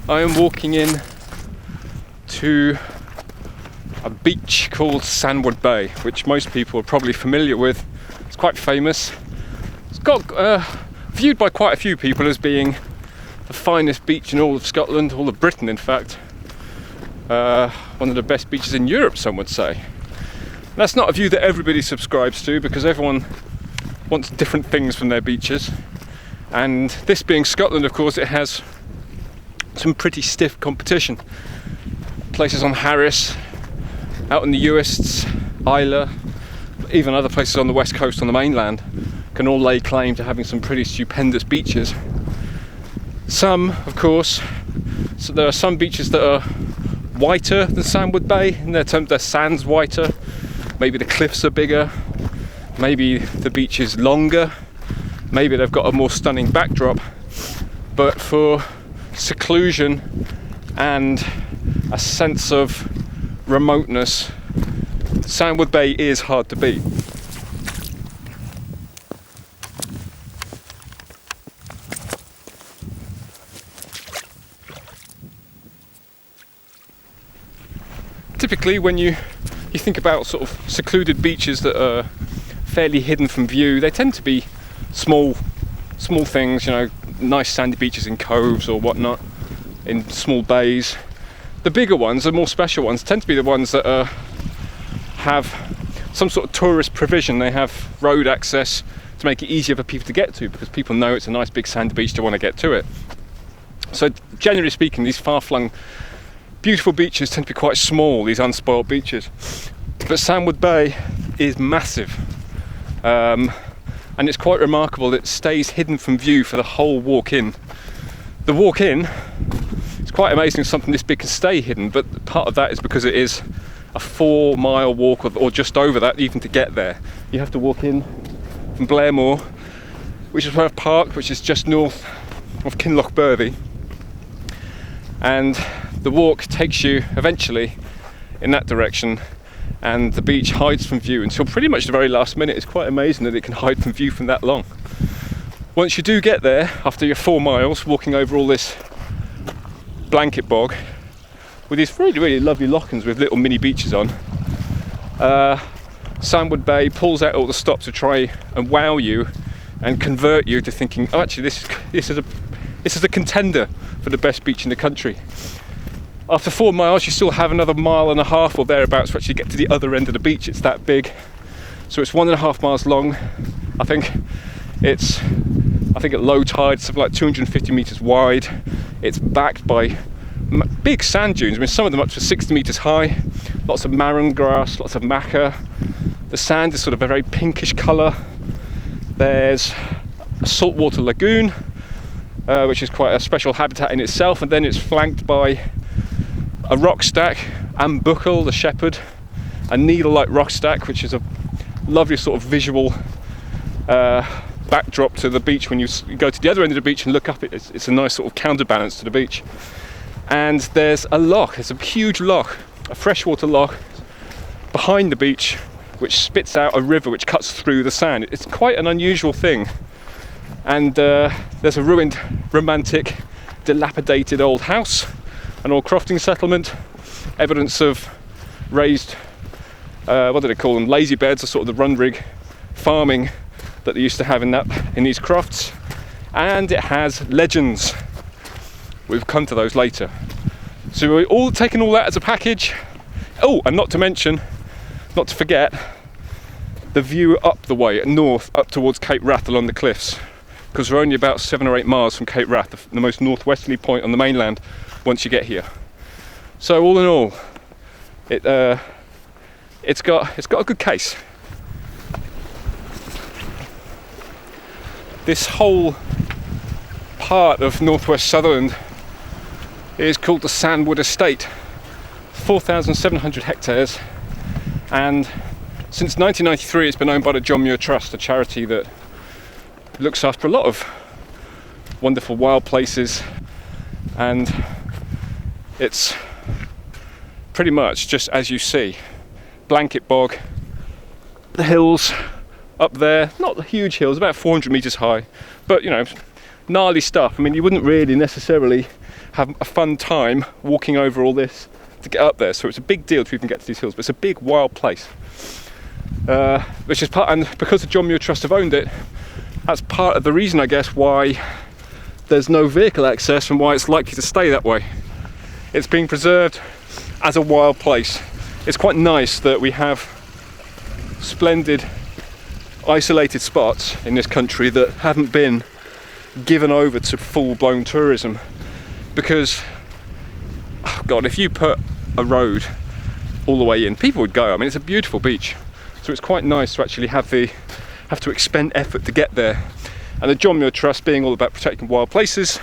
I am walking in to a beach called Sandwood Bay, which most people are probably familiar with. It's quite famous. It's got viewed by quite a few people as being the finest beach in all of Scotland, all of Britain in fact. One of the best beaches in Europe, some would say. That's not a view that everybody subscribes to, because everyone wants different things from their beaches. And this being Scotland, of course, it has some pretty stiff competition. Places on Harris, out in the Uists, Isla, even other places on the west coast on the mainland can all lay claim to having some pretty stupendous beaches. Some, of course, so there are some beaches that are whiter than Sandwood Bay, in their terms their sand's whiter, maybe the cliffs are bigger, maybe the beach is longer, maybe they've got a more stunning backdrop, but for seclusion and a sense of remoteness, Sandwood Bay is hard to beat. Typically when you think about sort of secluded beaches that are fairly hidden from view, they tend to be small things, you know, nice sandy beaches in coves or whatnot, in small bays. The bigger ones, the more special ones, tend to be the ones that have some sort of tourist provision. They have road access to make it easier for people to get to, because people know it's a nice big sandy beach to want to get to it. So generally speaking, these far-flung beautiful beaches tend to be quite small, these unspoilt beaches. But Sandwood Bay is massive. And it's quite remarkable that it stays hidden from view for the whole walk in. The walk in, it's quite amazing something this big can stay hidden, but part of that is because it is a 4-mile walk or just over that even to get there. You have to walk in from Blairmore, which is where I've parked, which is just north of Kinlochbervie. And the walk takes you eventually in that direction, and the beach hides from view until pretty much the very last minute. It's quite amazing that it can hide from view from that long. Once you do get there, after your 4 miles, walking over all this blanket bog with these really, really lovely lochans with little mini beaches on, Sandwood Bay pulls out all the stops to try and wow you and convert you to thinking, oh, actually this is a contender for the best beach in the country. After 4 miles, you still have another 1.5 miles or thereabouts to actually get to the other end of the beach. It's that big. So it's 1.5 miles long. I think at low tide, something like 250 meters wide. It's backed by big sand dunes. I mean, some of them up to 60 meters high. Lots of marram grass, lots of maca. The sand is sort of a very pinkish color. There's a saltwater lagoon, which is quite a special habitat in itself, and then it's flanked by a rock stack, Ambuchel, the shepherd, a needle-like rock stack, which is a lovely sort of visual backdrop to the beach. When you go to the other end of the beach and look up, it's a nice sort of counterbalance to the beach. And there's a loch, there's a huge loch, a freshwater loch behind the beach, which spits out a river which cuts through the sand. It's quite an unusual thing. And there's a ruined, romantic, dilapidated old house, an old crofting settlement, evidence of raised, what do they call them, lazy beds, or sort of the run rig farming that they used to have in these crofts. And it has legends. We've come to those later. So we're all taking all that as a package. Oh, and not to forget, the view up the way, north, up towards Cape Wrath along the cliffs, because we're only about 7 or 8 miles from Cape Wrath, the most northwesterly point on the mainland, once you get here. So all in all, it's got a good case. This whole part of northwest Sutherland is called the Sandwood Estate, 4,700 hectares, and since 1993 it's been owned by the John Muir Trust, a charity that looks after a lot of wonderful wild places, and it's pretty much just as you see, blanket bog, the hills up there, not huge hills, about 400 meters high, but you know, gnarly stuff. I mean, you wouldn't really necessarily have a fun time walking over all this to get up there. So it's a big deal to even get to these hills, but it's a big wild place. Which is part, and because the John Muir Trust have owned it, that's part of the reason, I guess, why there's no vehicle access and why it's likely to stay that way. It's being preserved as a wild place. It's quite nice that we have splendid isolated spots in this country that haven't been given over to full-blown tourism, because, oh God, if you put a road all the way in, people would go. I mean, it's a beautiful beach, so it's quite nice to actually have to expend effort to get there. And the John Muir Trust, being all about protecting wild places,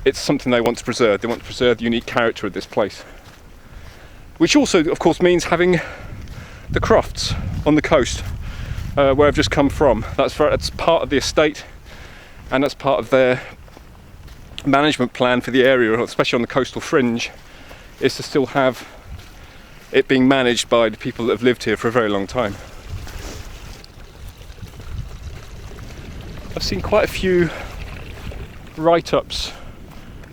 it's something they want to preserve. They want to preserve the unique character of this place, which also, of course, means having the crofts on the coast where I've just come from. That's part of the estate, and that's part of their management plan for the area, especially on the coastal fringe, is to still have it being managed by the people that have lived here for a very long time. I've seen quite a few write-ups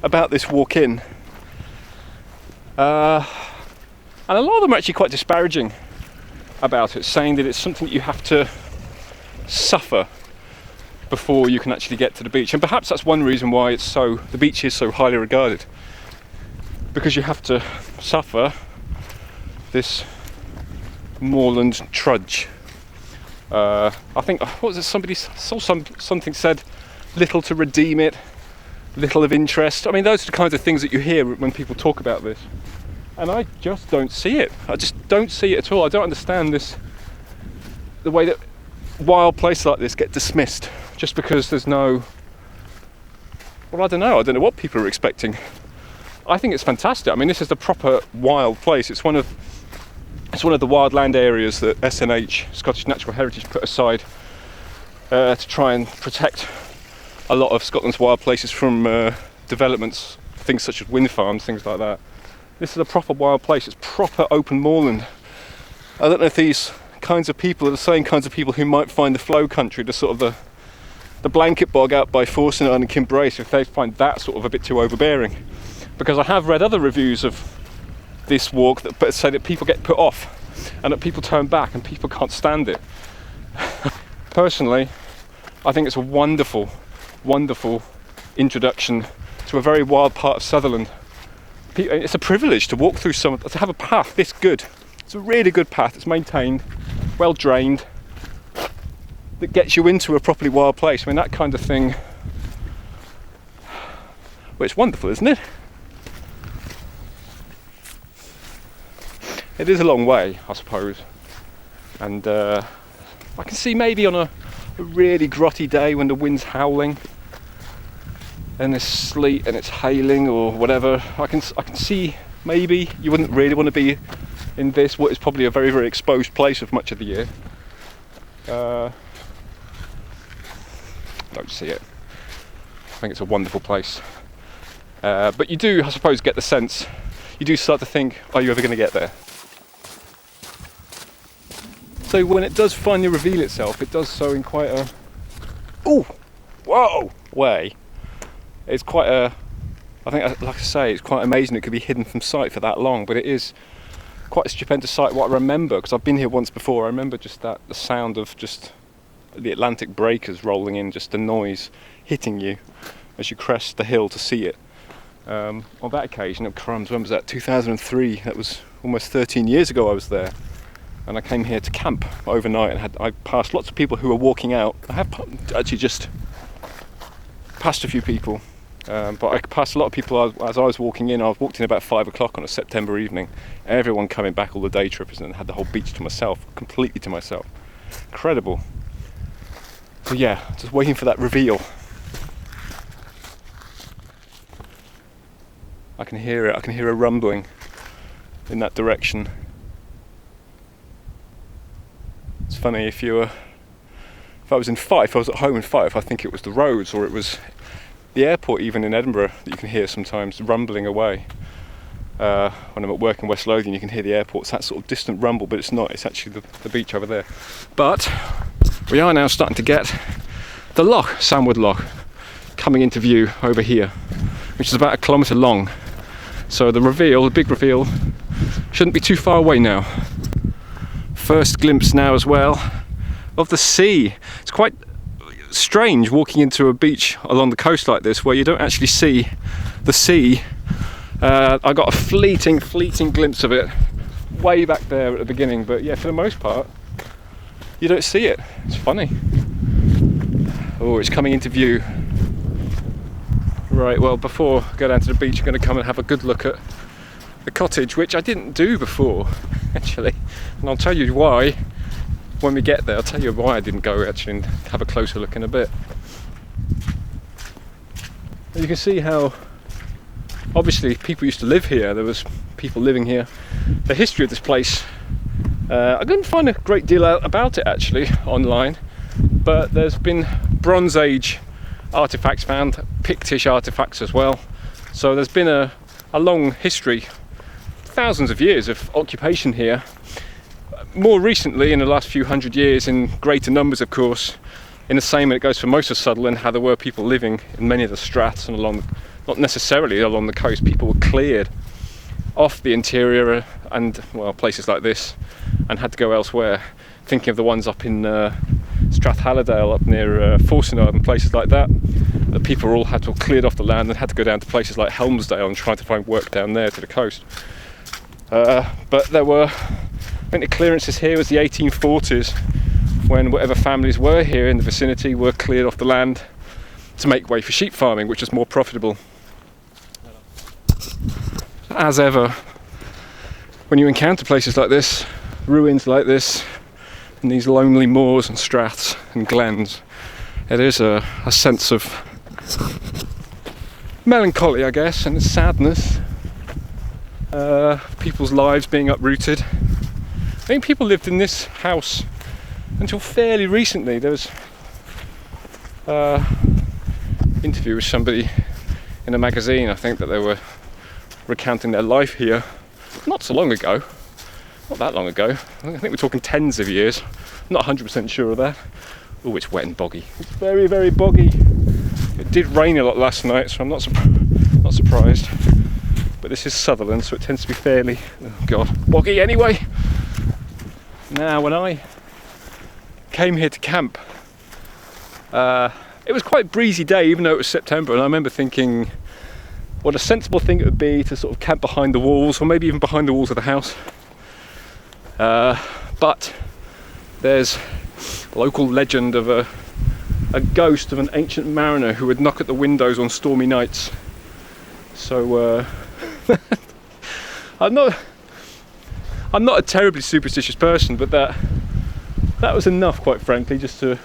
about this walk in, and a lot of them are actually quite disparaging about it, saying that it's something that you have to suffer before you can actually get to the beach. And perhaps that's one reason why the beach is so highly regarded, because you have to suffer this moorland trudge. I think, what was it, somebody saw something said, little to redeem it, little of interest. I mean, those are the kinds of things that you hear when people talk about this, and I just don't see it. I just don't see it at all. I don't understand the way that wild places like this get dismissed just because there's no, well, I don't know what people are expecting. I think it's fantastic. I mean, this is the proper wild place. It's one of the wildland areas that SNH, Scottish Natural Heritage, put aside to try and protect a lot of Scotland's wild places from developments, things such as wind farms, things like that. This is a proper wild place. It's proper open moorland. I don't know if these kinds of people are the same kinds of people who might find the flow country, the sort of the blanket bog out by Forsyth and Kinbrace, if they find that sort of a bit too overbearing. Because I have read other reviews of this walk that say that people get put off and that people turn back and people can't stand it. Personally, I think it's a wonderful, wonderful introduction to a very wild part of Sutherland. It's a privilege to walk through to have a path this good. It's a really good path. It's maintained, well drained, that gets you into a properly wild place. I mean, that kind of thing, well, it's wonderful, isn't it? It is a long way, I suppose, and I can see maybe on a really grotty day when the wind's howling and there's sleet and it's hailing or whatever, I can see maybe you wouldn't really want to be in this, what is probably a very, very exposed place of much of the year. Don't see it. I think it's a wonderful place. But you do, I suppose, get the sense, you do start to think, are you ever going to get there? So when it does finally reveal itself, it does so in quite a, way. It's quite a, I think, like I say, it's quite amazing it could be hidden from sight for that long, but it is quite a stupendous sight. What I remember, because I've been here once before, I remember just the sound of just the Atlantic breakers rolling in, just the noise hitting you as you crest the hill to see it. On that occasion, crumbs, when was that? 2003, that was almost 13 years ago I was there. And I came here to camp overnight, and I passed lots of people who were walking out. I have actually just passed a few people, but I passed a lot of people as I was walking in. I walked in about 5 o'clock on a September evening. Everyone coming back, all the day trippers, and had the whole beach to myself, completely to myself. Incredible. So yeah, just waiting for that reveal. I can hear it. I can hear a rumbling in that direction. It's funny, if I was in Fife, if I was at home in Fife, I think it was the roads, or it was the airport even in Edinburgh that you can hear sometimes rumbling away. When I'm at work in West Lothian, you can hear the airport. It's that sort of distant rumble, but it's not. It's actually the beach over there. But we are now starting to get the loch, Sandwood Loch, coming into view over here. which is about 1 kilometre long. So the big reveal, shouldn't be too far away now. First glimpse now as well of the sea. It's quite strange walking into a beach along the coast like this where you don't actually see the sea. I got a fleeting glimpse of it way back there at the beginning, but yeah, for the most part you don't see it. It's funny. Oh, it's coming into view. Right, well, before I go down to the beach, I'm going to come and have a good look at the cottage, which I didn't do before actually, and I'll tell you why when we get there. I'll tell you why I didn't go actually and have a closer look in a bit. You can see how obviously people used to live here. There was people living here. The history of this place, I couldn't find a great deal out about it actually online, but there's been Bronze Age artifacts found, Pictish artifacts as well. So there's been a long history, thousands of years of occupation here. More recently, in the last few hundred years, in greater numbers of course, in the same way it goes for most of Sutherland, how there were people living in many of the strats and along, not necessarily along the coast. People were cleared off the interior and, well, places like this, and had to go elsewhere. Thinking of the ones up in Strathalladale, up near Forsenard and places like that, the people all had to have cleared off the land and had to go down to places like Helmsdale and try to find work down there to the coast. But there were, I think the clearances here was the 1840s, when whatever families were here in the vicinity were cleared off the land to make way for sheep farming, which was more profitable. As ever, when you encounter places like this, ruins like this, in these lonely moors and strats and glens, it is a sense of melancholy, I guess, and sadness. People's lives being uprooted. I think people lived in this house until fairly recently. There was an interview with somebody in a magazine, I think, that they were recounting their life here not so long ago. Not that long ago. I think we're talking tens of years. I'm not 100% sure of that. Oh, it's wet and boggy. It's very, very boggy. It did rain a lot last night, so I'm not surprised. But this is Sutherland, so it tends to be fairly, oh God, boggy anyway. Now, when I came here to camp, it was quite a breezy day, even though it was September, and I remember thinking what a sensible thing it would be to sort of camp behind the walls, or maybe even behind the walls of the house. But there's a local legend of a ghost of an ancient mariner who would knock at the windows on stormy nights. So I'm not a terribly superstitious person, but that was enough, quite frankly, just to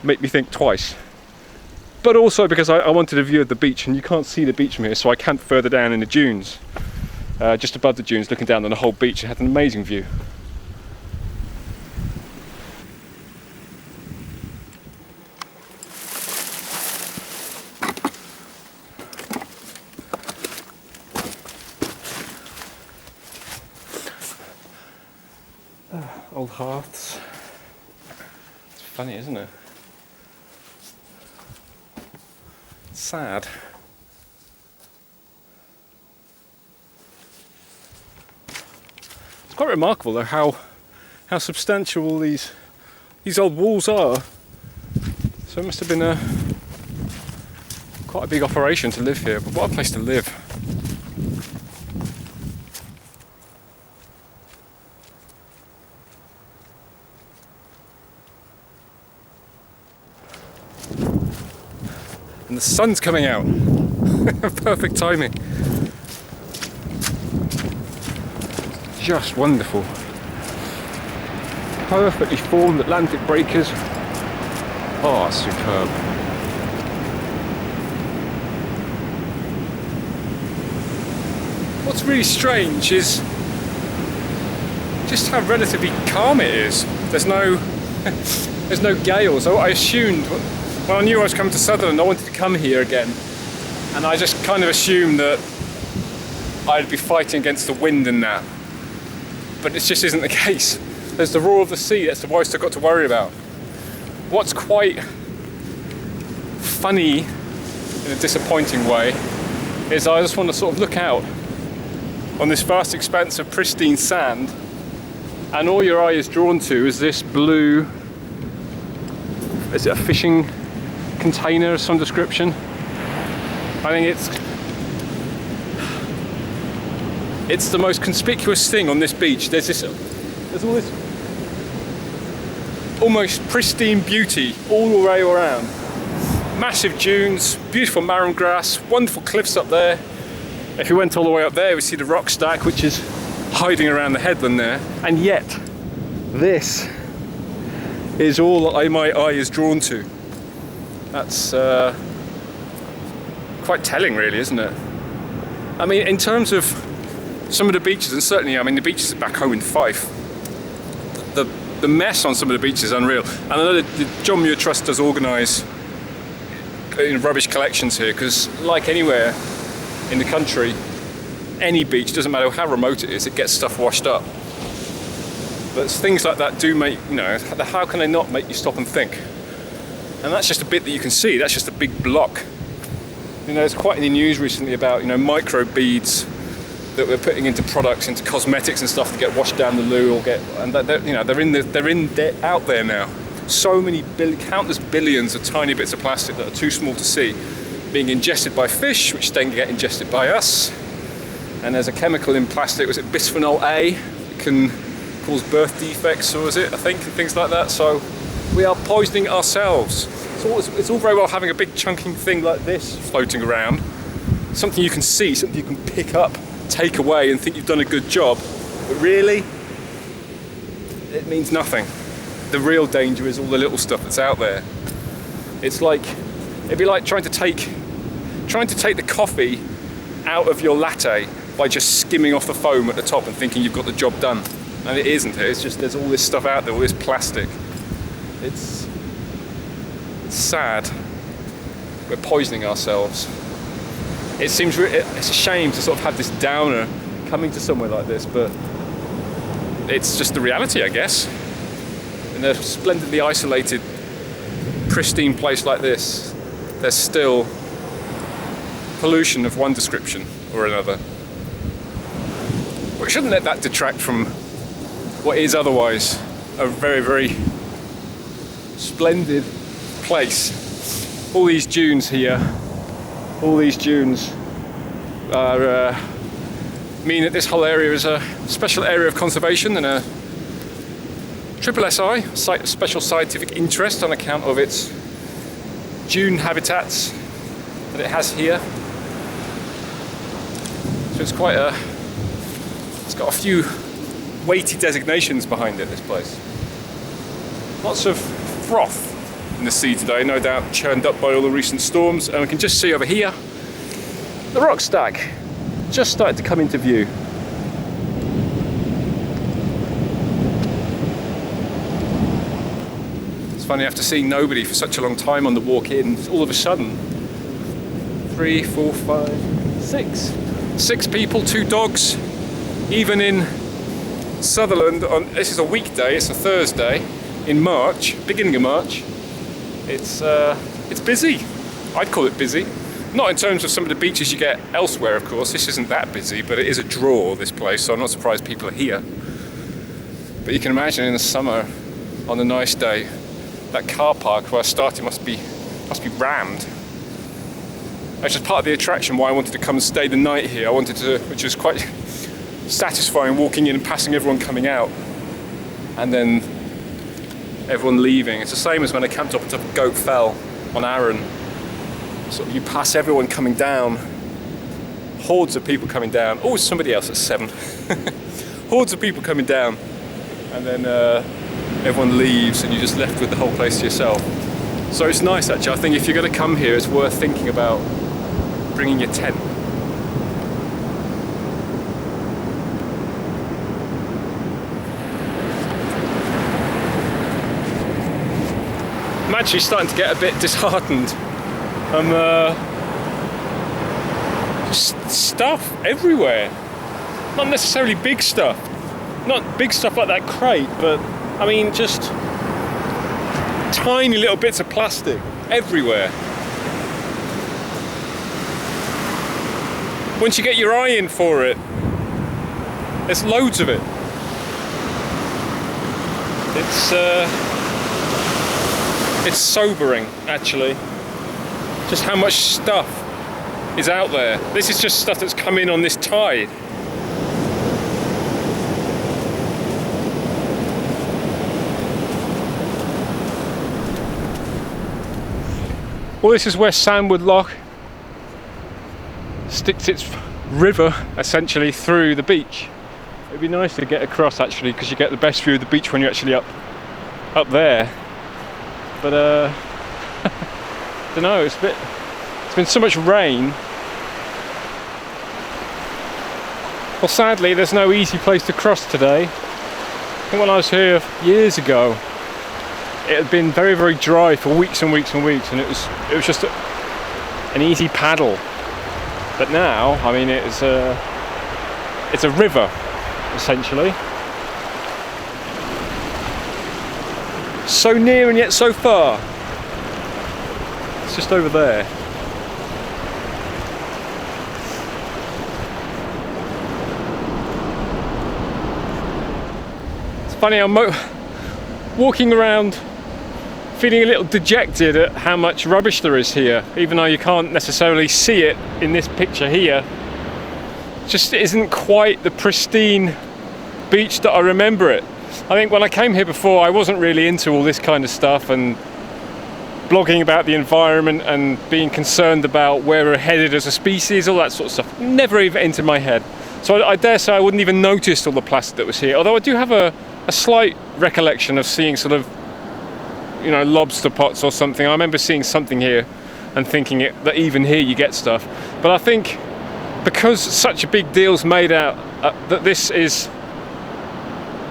make me think twice. But also because I wanted a view of the beach, and you can't see the beach from here, so I camped further down in the dunes. Just above the dunes, looking down on the whole beach. It had an amazing view. Old hearths. It's funny, isn't it? It's sad. It's quite remarkable though how substantial all these old walls are. So it must have been quite a big operation to live here, but what a place to live. And the sun's coming out. Perfect timing. Just wonderful. Perfectly formed Atlantic breakers. Oh, superb. What's really strange is just how relatively calm it is. There's no gales. So I assumed, when I knew I was coming to Sutherland, I wanted to come here again, and I just kind of assumed that I'd be fighting against the wind and that, but it just isn't the case. There's the roar of the sea. That's what I've still got to worry about. What's quite funny in in a disappointing way is I just want to sort of look out on this vast expanse of pristine sand, and all your eye is drawn to is this blue, is it a fishing container of some description? I think it's the most conspicuous thing on this beach. There's all this almost pristine beauty all the way around. Massive dunes, beautiful marram grass, wonderful cliffs up there. If we went all the way up there, we see the rock stack, which is hiding around the headland there. And yet, this is all my eye is drawn to. That's quite telling, really, isn't it? I mean, in terms of some of the beaches, and certainly, I mean, the beaches back home in Fife, the mess on some of the beaches is unreal. And I know that the John Muir Trust does organise rubbish collections here, because like anywhere in the country, any beach, doesn't matter how remote it is, it gets stuff washed up. But things like that do make, you know, how can they not make you stop and think? And that's just a bit that you can see, that's just a big block. You know, there's quite in the news recently about, you know, micro beads that we're putting into products, into cosmetics and stuff to get washed down the loo or get, and you know, they're out there now. So many countless billions of tiny bits of plastic that are too small to see being ingested by fish, which then get ingested by us. And there's a chemical in plastic, was it bisphenol A? It can cause birth defects, or is it, I think, and things like that. So we are poisoning ourselves. It's all very well having a big chunking thing like this floating around, something you can see, something you can pick up, take away and think you've done a good job, but really it means nothing. The real danger is all the little stuff that's out there. It's like, it'd be like trying to take the coffee out of your latte by just skimming off the foam at the top and thinking you've got the job done. And it isn't. It's just, there's all this stuff out there, all this plastic. It's sad. We're poisoning ourselves. It seems it's a shame to sort of have this downer coming to somewhere like this, but it's just the reality, I guess. In a splendidly isolated, pristine place like this, there's still pollution of one description or another. But we shouldn't let that detract from what is otherwise a very, very splendid place. All these dunes here, all these dunes are, mean that this whole area is a special area of conservation and a SSSI, Site of Special Scientific Interest, on account of its dune habitats that it has here. So it's quite it's got a few weighty designations behind it, this place. Lots of froth in the sea today, no doubt churned up by all the recent storms, and we can just see over here the rock stack just started to come into view. It's funny, after seeing nobody for such a long time on the walk in, all of a sudden 3, 4, 5, 6 people, 2 dogs, even in Sutherland. This is a weekday, it's a Thursday in March, beginning of March. It's busy. I'd call it busy. Not in terms of some of the beaches you get elsewhere, of course. This isn't that busy, but it is a draw, this place, so I'm not surprised people are here. But you can imagine in the summer, on a nice day, that car park where I started must be rammed. That's just part of the attraction why I wanted to come and stay the night here. I wanted to, which was quite satisfying, walking in and passing everyone coming out, and then everyone leaving. It's the same as when I camped up at Goat Fell on Arran. So you pass everyone coming down, hordes of people coming down. Oh, it's somebody else at 7. Hordes of people coming down, and then everyone leaves and you're just left with the whole place to yourself. So it's nice, actually. I think if you're going to come here, it's worth thinking about bringing your tent. I'm actually starting to get a bit disheartened. Just stuff everywhere. Not necessarily big stuff. Not big stuff like that crate, but I mean just tiny little bits of plastic everywhere. once you get your eye in for it, there's loads of it. It's sobering, actually, just how much stuff is out there. This is just stuff that's come in on this tide. Well, this is where Sandwood Loch sticks its river essentially through the beach. It'd be nice to get across actually, because you get the best view of the beach when you're actually up there. But don't know. It's been so much rain. Well, sadly, there's no easy place to cross today. I think when I was here years ago, it had been very, very dry for weeks and weeks and weeks, and it was just an easy paddle. But now, I mean, it's a river essentially. So near and yet so far. It's just over there. It's funny, I'm walking around feeling a little dejected at how much rubbish there is here, even though you can't necessarily see it in this picture here. It just isn't quite the pristine beach that I remember it. I think when I came here before, I wasn't really into all this kind of stuff and blogging about the environment and being concerned about where we're headed as a species, all that sort of stuff. Never even entered my head. So I dare say I wouldn't even noticed all the plastic that was here, although I do have a slight recollection of seeing sort of, you know, lobster pots or something. I remember seeing something here and thinking that even here you get stuff. But I think because such a big deal's made out that this is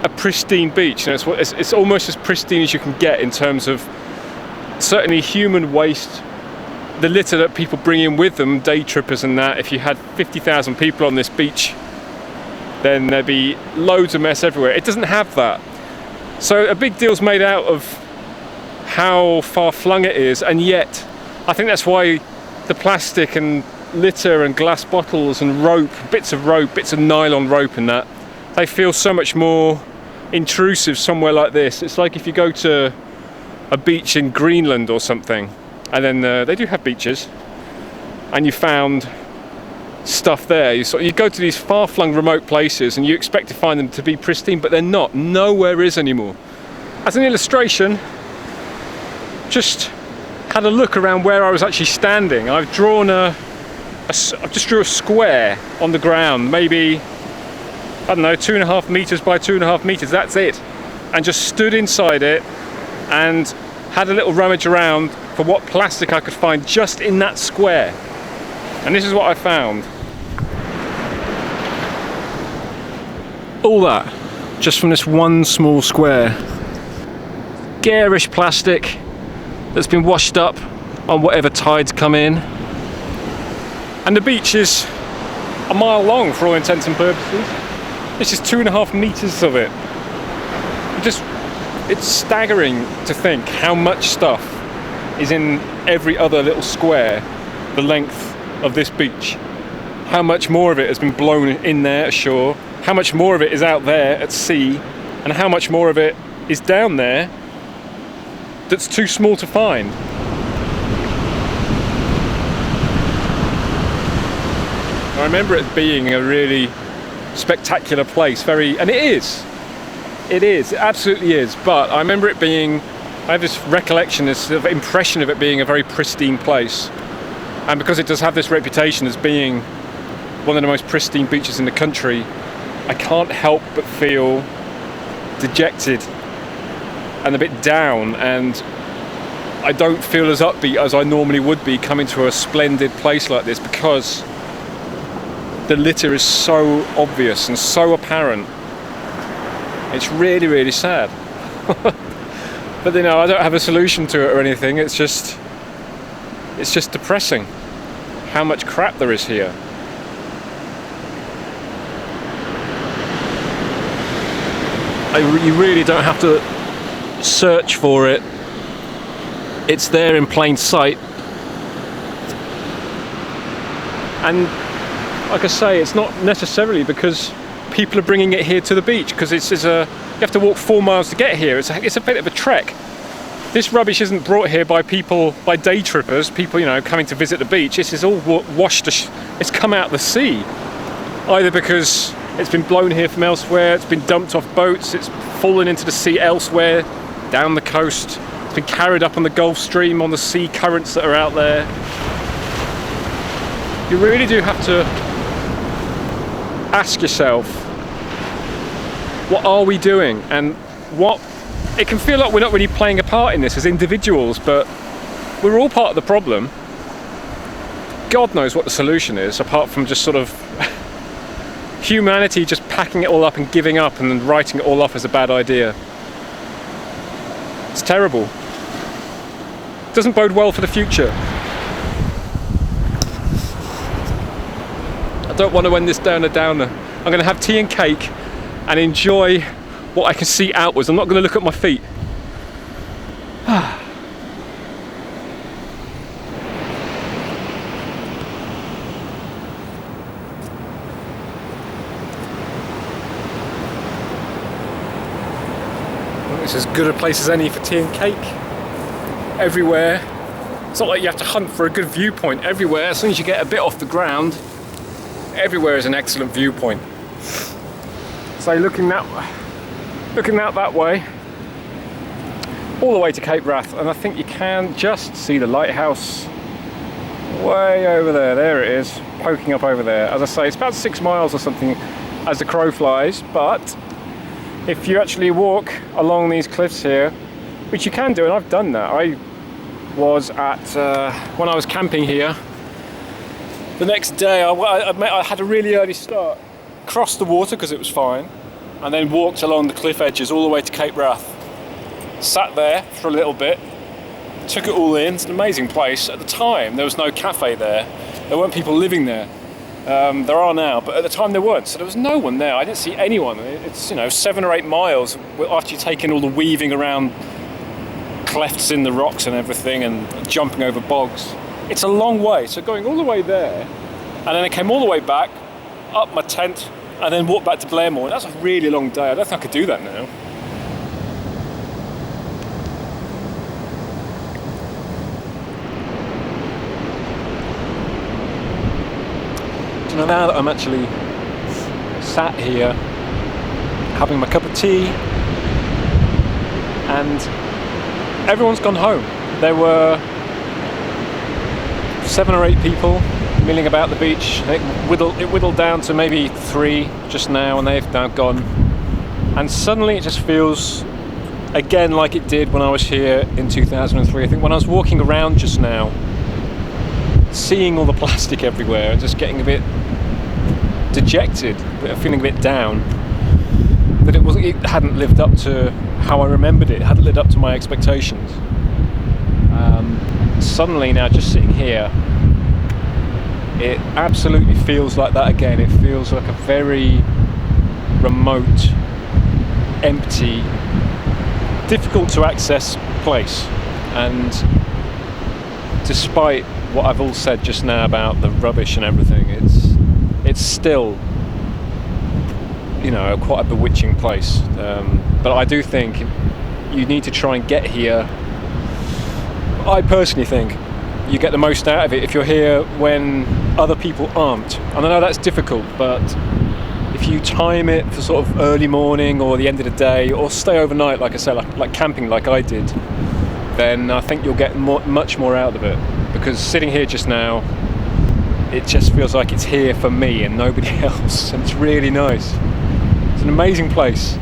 a pristine beach, and it's almost as pristine as you can get in terms of certainly human waste, the litter that people bring in with them, day trippers and that. If you had 50,000 people on this beach, then there'd be loads of mess everywhere. It doesn't have that. So a big deal's made out of how far flung it is, and yet I think that's why the plastic and litter and glass bottles and rope, bits of nylon rope and that, they feel so much more intrusive somewhere like this. It's like if you go to a beach in Greenland or something, and then they do have beaches, and you found stuff there. You go to these far-flung remote places and you expect to find them to be pristine, but they're not. Nowhere is anymore. As an illustration, just had a look around where I was actually standing. I've drawn I just drew a square on the ground, maybe, I don't know, 2.5 meters by 2.5 meters, that's it. And just stood inside it and had a little rummage around for what plastic I could find just in that square. And this is what I found. All that, just from this one small square. Garish plastic that's been washed up on whatever tides come in. And the beach is a mile long for all intents and purposes. This is 2.5 meters of it. It's staggering to think how much stuff is in every other little square the length of this beach. How much more of it has been blown in there ashore, how much more of it is out there at sea, and how much more of it is down there that's too small to find. I remember it being a really spectacular place, and it absolutely is, but I remember it being, I have this recollection, this sort of impression of it being a very pristine place. And because it does have this reputation as being one of the most pristine beaches in the country, I can't help but feel dejected and a bit down, and I don't feel as upbeat as I normally would be coming to a splendid place like this, because the litter is so obvious and so apparent. It's really, really sad. But you know, I don't have a solution to it or anything. It's just depressing how much crap there is here. You really don't have to search for it. It's there in plain sight. And like I say, it's not necessarily because people are bringing it here to the beach, because you have to walk 4 miles to get here. It's a bit of a trek. This rubbish isn't brought here by people, by day trippers, people, you know, coming to visit the beach. This is all washed, it's come out of the sea. Either because it's been blown here from elsewhere, it's been dumped off boats, it's fallen into the sea elsewhere, down the coast, it's been carried up on the Gulf Stream, on the sea currents that are out there. You really do have to ask yourself, what are we doing? And it can feel like we're not really playing a part in this as individuals, but we're all part of the problem. God knows what the solution is, apart from just sort of humanity just packing it all up and giving up and then writing it all off as a bad idea. It's terrible. It doesn't bode well for the future. I don't want to end this down a downer. I'm going to have tea and cake and enjoy what I can see outwards. I'm not going to look at my feet. Well, it's as good a place as any for tea and cake. Everywhere. It's not like you have to hunt for a good viewpoint. Everywhere, as soon as you get a bit off the ground, everywhere is an excellent viewpoint. So looking out that way, all the way to Cape Wrath, and I think you can just see the lighthouse way over there. There it is, poking up over there. As I say, it's about 6 miles or something as the crow flies, but if you actually walk along these cliffs here, which you can do, and I've done that. I was at, when I was camping here, the next day I had a really early start, crossed the water because it was fine, and then walked along the cliff edges all the way to Cape Wrath. Sat there for a little bit, took it all in. It's an amazing place. At the time there was no cafe there, there weren't people living there. There are now, but at the time there weren't, so there was no one there. I didn't see anyone. It's, you know, 7 or 8 miles after you've taken all the weaving around clefts in the rocks and everything and jumping over bogs. It's a long way, so going all the way there, and then I came all the way back, up my tent, and then walked back to Blairmore. That's a really long day. I don't think I could do that now. So now that I'm actually sat here having my cup of tea, and everyone's gone home. There were 7 or 8 people milling about the beach. It whittled down to maybe 3 just now, and they've now gone. And suddenly it just feels again like it did when I was here in 2003. I think when I was walking around just now, seeing all the plastic everywhere and just getting a bit dejected, feeling a bit down, that it hadn't lived up to how I remembered it. It hadn't lived up to my expectations. Suddenly now, just sitting here, it absolutely feels like that again. It feels like a very remote, empty, difficult to access place. And despite what I've all said just now about the rubbish and everything, it's still, you know, quite a bewitching place. But I do think you need to try and get here. I personally think you get the most out of it if you're here when other people aren't. And I know that's difficult, but if you time it for sort of early morning or the end of the day, or stay overnight, like I said, like camping like I did, then I think you'll get much more out of it. Because sitting here just now, it just feels like it's here for me and nobody else, and it's really nice. It's an amazing place.